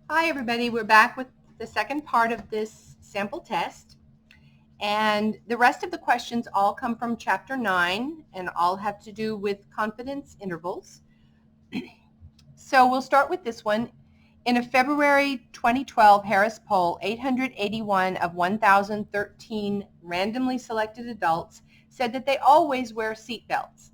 Hi everybody, we're back with the second part of this sample test, and the rest of the questions all come from chapter 9 and all have to do with confidence intervals. So we'll start with this one. In a February 2012 Harris poll, 881 of 1,013 randomly selected adults said that they always wear seatbelts.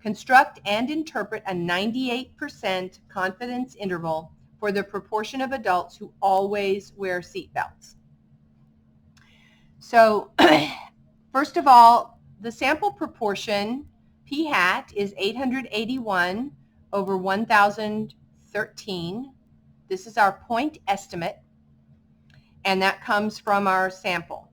Construct and interpret a 98% confidence interval for the proportion of adults who always wear seatbelts. So first of all, the sample proportion, p hat, is 881 over 1,013. This is our point estimate, and that comes from our sample.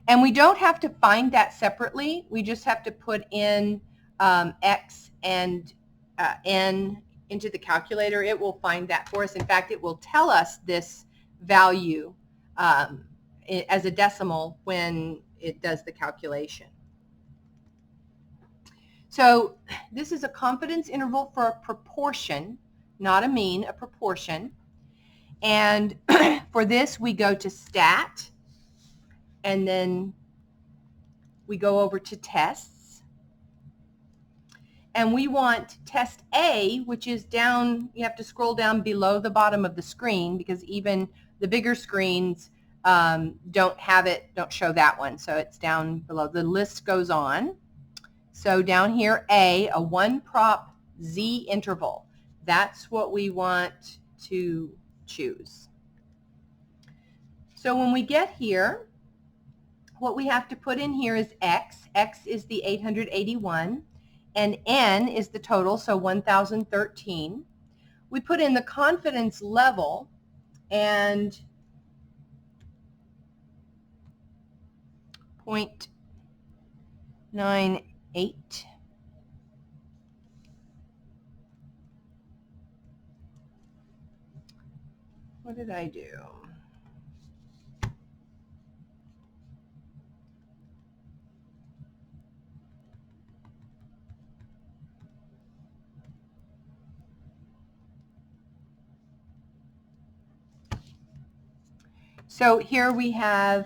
And we don't have to find that separately. We just have to put in x and n into the calculator. It will find that for us. In fact, it will tell us this value as a decimal when it does the calculation. So this is a confidence interval for a proportion, not a mean, a proportion. And for this, we go to stat, and then we go over to tests. And we want test A, which is down, you have to scroll down below the bottom of the screen because even the bigger screens don't have it, don't show that one. So it's down below. The list goes on. So down here, A, a one prop Z interval. That's what we want to choose. So when we get here, what we have to put in here is X. X is the 881. And N is the total, so 1,013. We put in the confidence level, and 0.98. What did I do? So here we have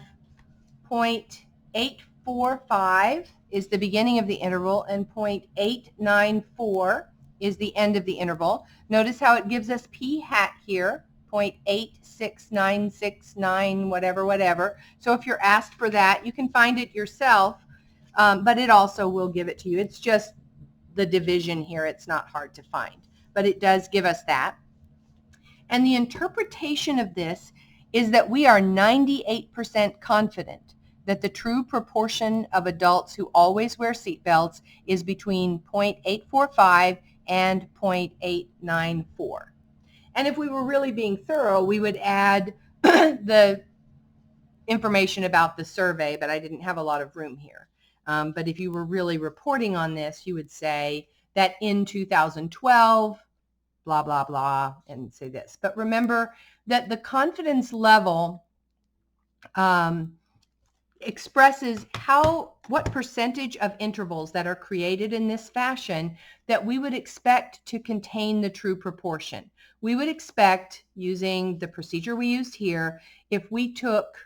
0.845 is the beginning of the interval, and 0.894 is the end of the interval. Notice how it gives us p hat here, 0.86969 whatever. So if you're asked for that, you can find it yourself, but it also will give it to you. It's just the division here. It's not hard to find, but it does give us that. And the interpretation of this is that we are 98% confident that the true proportion of adults who always wear seatbelts is between 0.845 and 0.894. And if we were really being thorough, we would add the information about the survey, but I didn't have a lot of room here. But if you were really reporting on this, you would say that in 2012, blah, blah, blah, and say this. But remember that the confidence level expresses what percentage of intervals that are created in this fashion that we would expect to contain the true proportion. We would expect, using the procedure we used here, if we took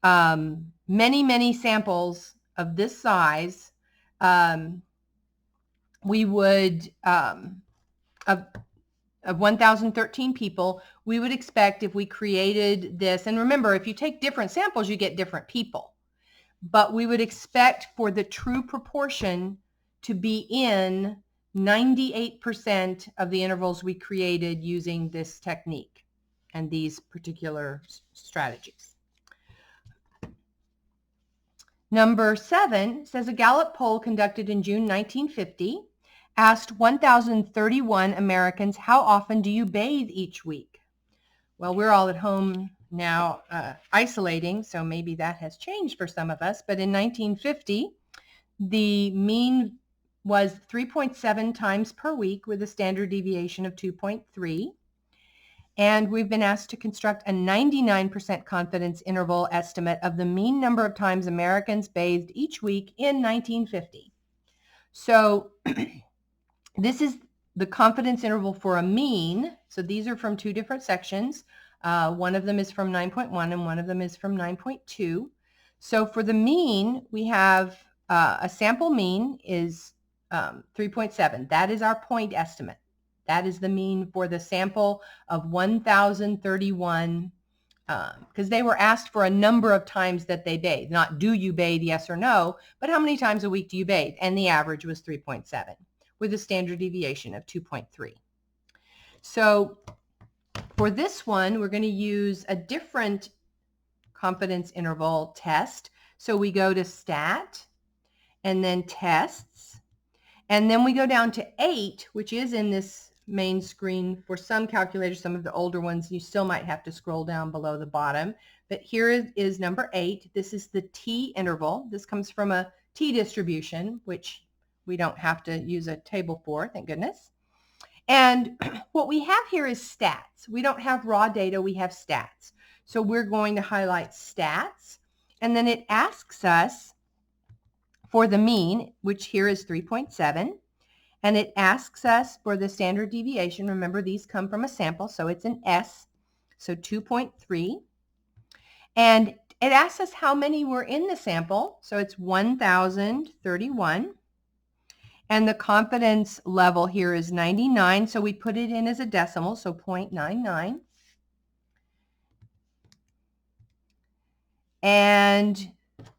many samples of this size, we would, of 1,013 people, we would expect if we created this, and remember, if you take different samples, you get different people, but we would expect for the true proportion to be in 98% of the intervals we created using this technique and these particular strategies. Number 7 says a Gallup poll conducted in June 1950 asked 1,031 Americans, how often do you bathe each week? Well, we're all at home now isolating, so maybe that has changed for some of us. But in 1950, the mean was 3.7 times per week with a standard deviation of 2.3. And we've been asked to construct a 99% confidence interval estimate of the mean number of times Americans bathed each week in 1950. So this is the confidence interval for a mean, so these are from two different sections. One of them is from 9.1 and one of them is from 9.2. So for the mean, we have a sample mean is 3.7. That is our point estimate. That is the mean for the sample of 1,031, because they were asked for a number of times that they bathe, not do you bathe, yes or no, but how many times a week do you bathe? And the average was 3.7 with a standard deviation of 2.3. So for this one, we're going to use a different confidence interval test. So we go to stat and then tests, and then we go down to 8, which is in this main screen for some calculators. Some of the older ones, you still might have to scroll down below the bottom. But here is number 8. This is the t interval. This comes from a t distribution, which we don't have to use a table for, thank goodness. And what we have here is stats. We don't have raw data, we have stats. So we're going to highlight stats, and then it asks us for the mean, which here is 3.7, and it asks us for the standard deviation. Remember, these come from a sample, so it's an S, so 2.3. And it asks us how many were in the sample, so it's 1,031. And the confidence level here is 99, so we put it in as a decimal, so 0.99. And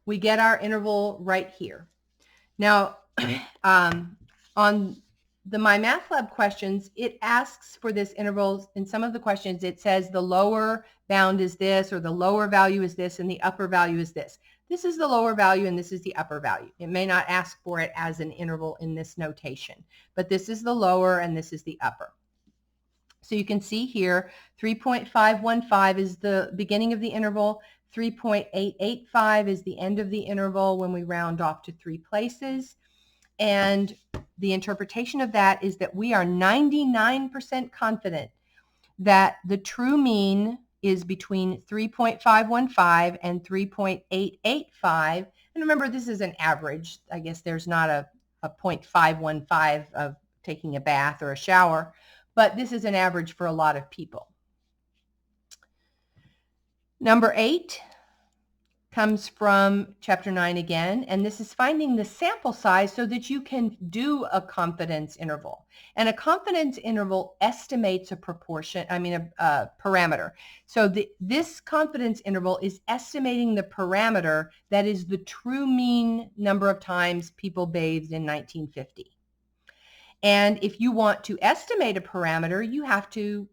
we get our interval right here. Now, on the MyMathLab questions, it asks for this interval. In some of the questions, it says the lower bound is this, or the lower value is this, and the upper value is this. This is the lower value, and this is the upper value. It may not ask for it as an interval in this notation, but this is the lower, and this is the upper. So you can see here, 3.515 is the beginning of the interval. 3.885 is the end of the interval when we round off to 3 places. And the interpretation of that is that we are 99% confident that the true mean is between 3.515 and 3.885. And remember, this is an average. I guess there's not a 0.515 of taking a bath or a shower, but this is an average for a lot of people. Number 8 comes from chapter 9 again, and this is finding the sample size so that you can do a confidence interval. And a confidence interval estimates a parameter. So this confidence interval is estimating the parameter that is the true mean number of times people bathed in 1950. And if you want to estimate a parameter, you have to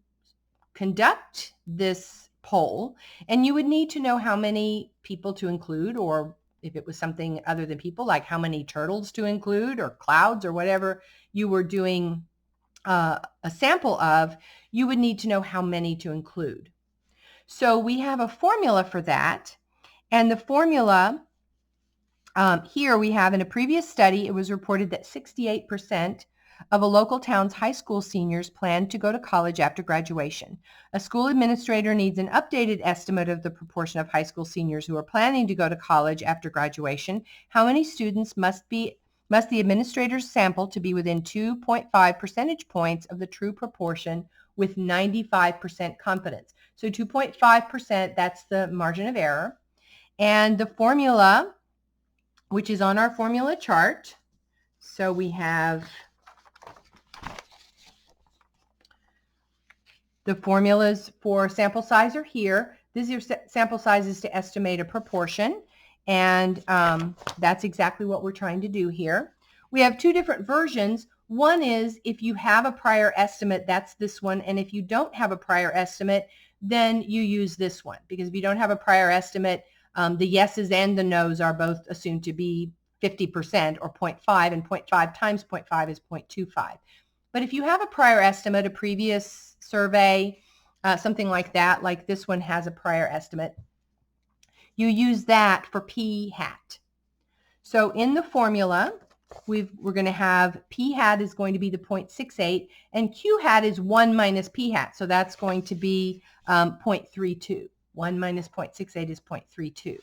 conduct this poll, and you would need to know how many people to include, or if it was something other than people, like how many turtles to include, or clouds, or whatever you were doing a sample of, you would need to know how many to include. So we have a formula for that, and the formula here we have, in a previous study, it was reported that 68% of a local town's high school seniors plan to go to college after graduation. A school administrator needs an updated estimate of the proportion of high school seniors who are planning to go to college after graduation. How many students must the administrators sample to be within 2.5 percentage points of the true proportion with 95% confidence? So 2.5%, that's the margin of error. And the formula, which is on our formula chart, so we have the formulas for sample size are here. These are sample sizes to estimate a proportion, and that's exactly what we're trying to do here. We have two different versions. One is if you have a prior estimate, that's this one, and if you don't have a prior estimate, then you use this one, because if you don't have a prior estimate, the yeses and the nos are both assumed to be 50% or 0.5, and 0.5 times 0.5 is 0.25. But if you have a prior estimate, a previous survey, something like that, like this one has a prior estimate, you use that for p hat. So in the formula, we're going to have p hat is going to be the 0.68, and q hat is 1 minus p hat, so that's going to be 0.32. 1 minus 0.68 is 0.32.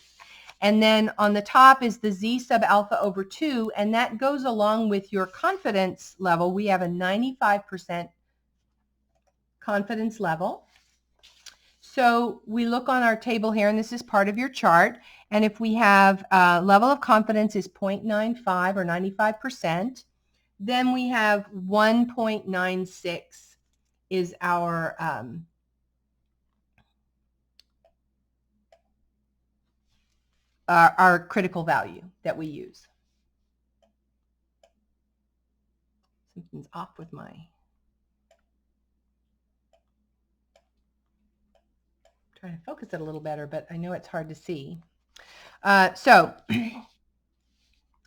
And then on the top is the Z sub alpha over 2, and that goes along with your confidence level. We have a 95% confidence level. So we look on our table here, and this is part of your chart. And if we have level of confidence is 0.95 or 95%, then we have 1.96 is our critical value that we use. Something's off with my... Trying to focus it a little better, but I know it's hard to see. So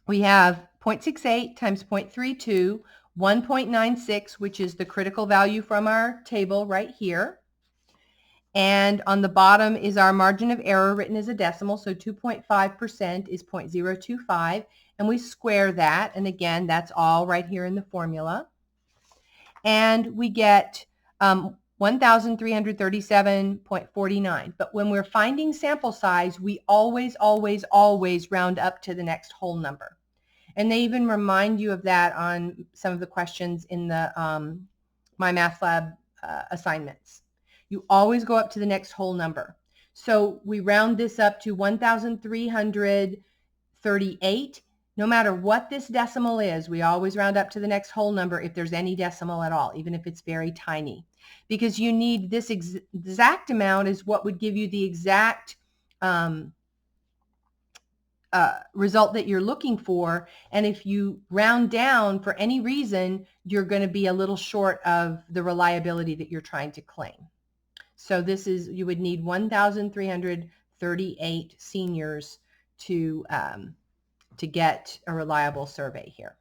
we have 0.68 times 0.32, 1.96, which is the critical value from our table right here. And on the bottom is our margin of error written as a decimal, so 2.5% is 0.025, and we square that, and again, that's all right here in the formula. And we get 1,337.49. But when we're finding sample size, we always round up to the next whole number. And they even remind you of that on some of the questions in the MyMathLab assignments. You always go up to the next whole number. So we round this up to 1,338. No matter what this decimal is, we always round up to the next whole number if there's any decimal at all, even if it's very tiny. Because you need this exact amount is what would give you the exact result that you're looking for. And if you round down for any reason, you're going to be a little short of the reliability that you're trying to claim. So this is, you would need 1,338 seniors to get a reliable survey here.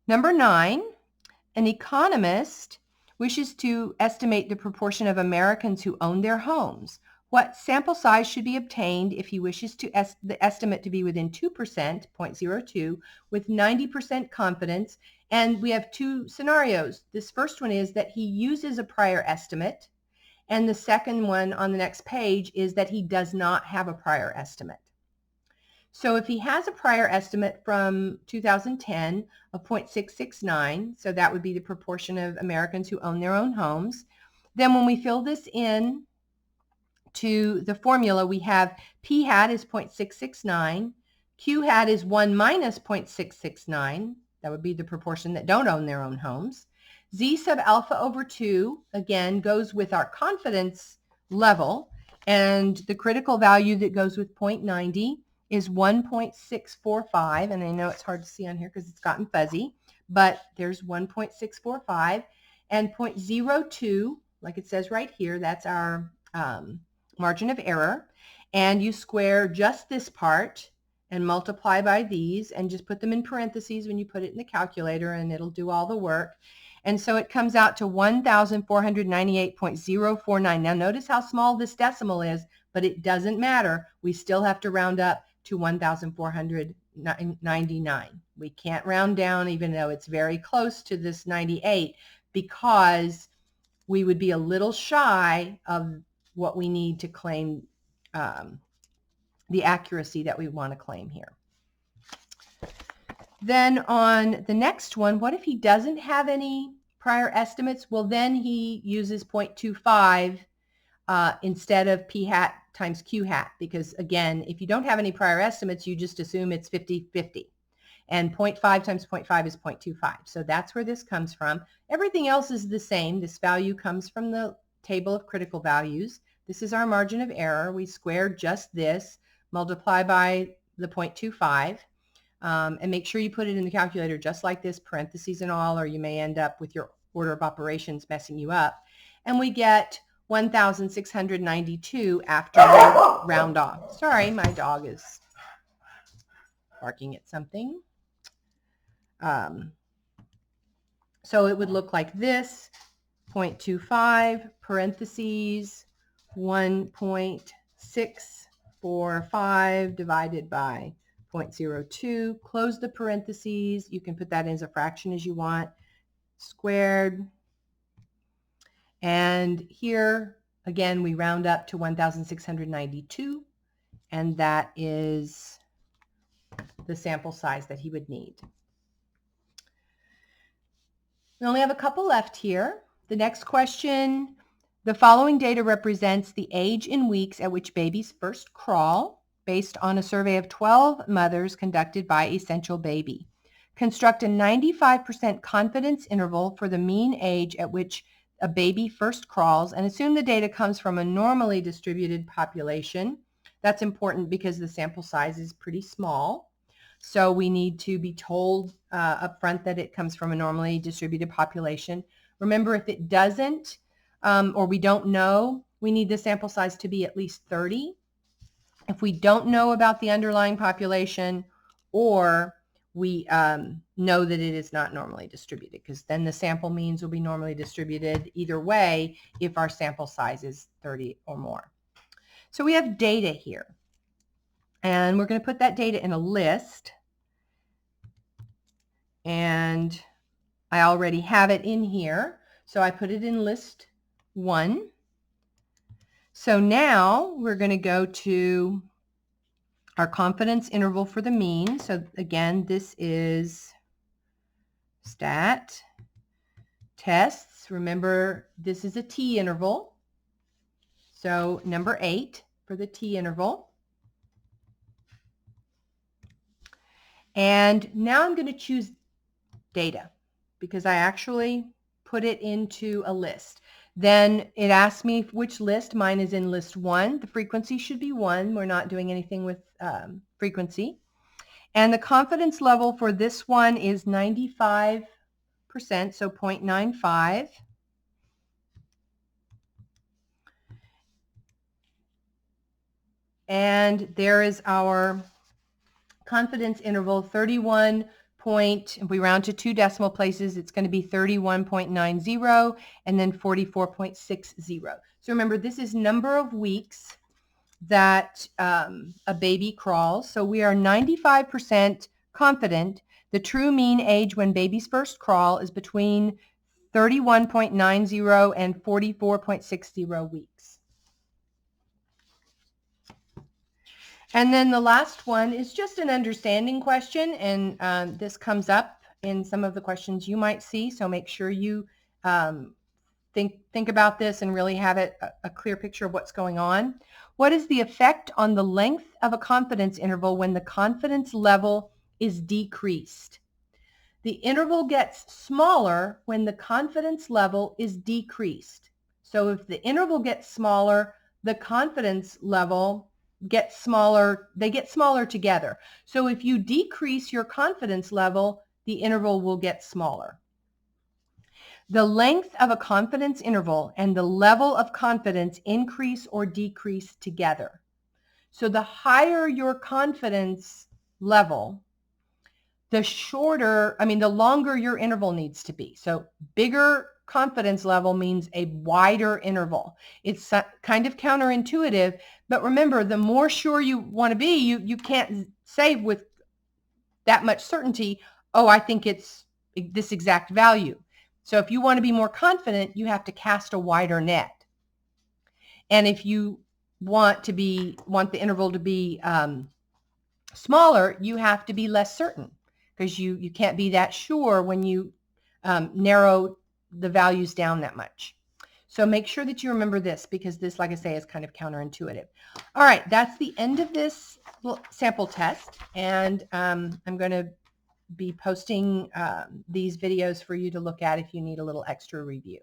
Number 9, an economist wishes to estimate the proportion of Americans who own their homes. What sample size should be obtained if he wishes to the estimate to be within 2%, 0.02, with 90% confidence? And we have two scenarios. This first one is that he uses a prior estimate, and the second one on the next page is that he does not have a prior estimate. So if he has a prior estimate from 2010 of 0.669, so that would be the proportion of Americans who own their own homes, then when we fill this in to the formula, we have P hat is 0.669, Q hat is 1 minus 0.669, that would be the proportion that don't own their own homes. Z sub alpha over 2, again, goes with our confidence level, and the critical value that goes with 0.90 is 1.645, and I know it's hard to see on here because it's gotten fuzzy, but there's 1.645, and 0.02, like it says right here, that's our margin of error, and you square just this part and multiply by these and just put them in parentheses when you put it in the calculator, and it'll do all the work. And so it comes out to 1,498.049. Now notice how small this decimal is, but it doesn't matter. We still have to round up to 1,499. We can't round down even though it's very close to this 98 because we would be a little shy of what we need to claim the accuracy that we want to claim here. Then on the next one, what if he doesn't have any prior estimates? Well, then he uses 0.25 instead of P hat times Q hat, because again, if you don't have any prior estimates, you just assume it's 50-50. And 0.5 times 0.5 is 0.25. So that's where this comes from. Everything else is the same. This value comes from the table of critical values. This is our margin of error. We square just this, multiply by the 0.25, and make sure you put it in the calculator just like this, parentheses and all, or you may end up with your order of operations messing you up. And we get 1,692 after we round off. Sorry, my dog is barking at something. So it would look like this, 0.25, parentheses, 1.645 divided by 0.02, close the parentheses. You can put that in as a fraction as you want, squared. And here, again, we round up to 1,692. and that is the sample size that he would need. We only have a couple left here. The next question, the following data represents the age in weeks at which babies first crawl based on a survey of 12 mothers conducted by Essential Baby. Construct a 95% confidence interval for the mean age at which a baby first crawls and assume the data comes from a normally distributed population. That's important because the sample size is pretty small. So we need to be told up front that it comes from a normally distributed population. Remember, if it doesn't, or we don't know, we need the sample size to be at least 30. If we don't know about the underlying population, or we know that it is not normally distributed, because then the sample means will be normally distributed either way if our sample size is 30 or more. So we have data here, and we're going to put that data in a list, and I already have it in here, so I put it in list 1. So now we're going to go to our confidence interval for the mean. So again, this is stat tests. Remember, this is a t interval. So number 8 for the t interval. And now I'm going to choose data because I actually put it into a list. Then it asks me which list. Mine is in list 1. The frequency should be 1. We're not doing anything with frequency. And the confidence level for this one is 95%, so 0.95. And there is our confidence interval, 31 point, if we round to 2 decimal places, it's going to be 31.90 and then 44.60. So remember, this is number of weeks that a baby crawls. So we are 95% confident the true mean age when babies first crawl is between 31.90 and 44.60 weeks. And then the last one is just an understanding question, and this comes up in some of the questions you might see, so make sure you think about this and really have a clear picture of what's going on. What is the effect on the length of a confidence interval when the confidence level is decreased? The interval gets smaller when the confidence level is decreased. So if the interval gets smaller, the confidence level gets smaller, they get smaller together. So if you decrease your confidence level, the interval will get smaller. The length of a confidence interval and the level of confidence increase or decrease together. So the higher your confidence level, the longer your interval needs to be. So bigger confidence level means a wider interval. It's kind of counterintuitive, but remember, the more sure you want to be, you can't say with that much certainty, oh, I think it's this exact value. So if you want to be more confident, you have to cast a wider net. And if you want the interval to be smaller, you have to be less certain, because you can't be that sure when you narrow the values down that much. So make sure that you remember this, because this, like I say, is kind of counterintuitive. All right, that's the end of this sample test, and I'm going to be posting these videos for you to look at if you need a little extra review.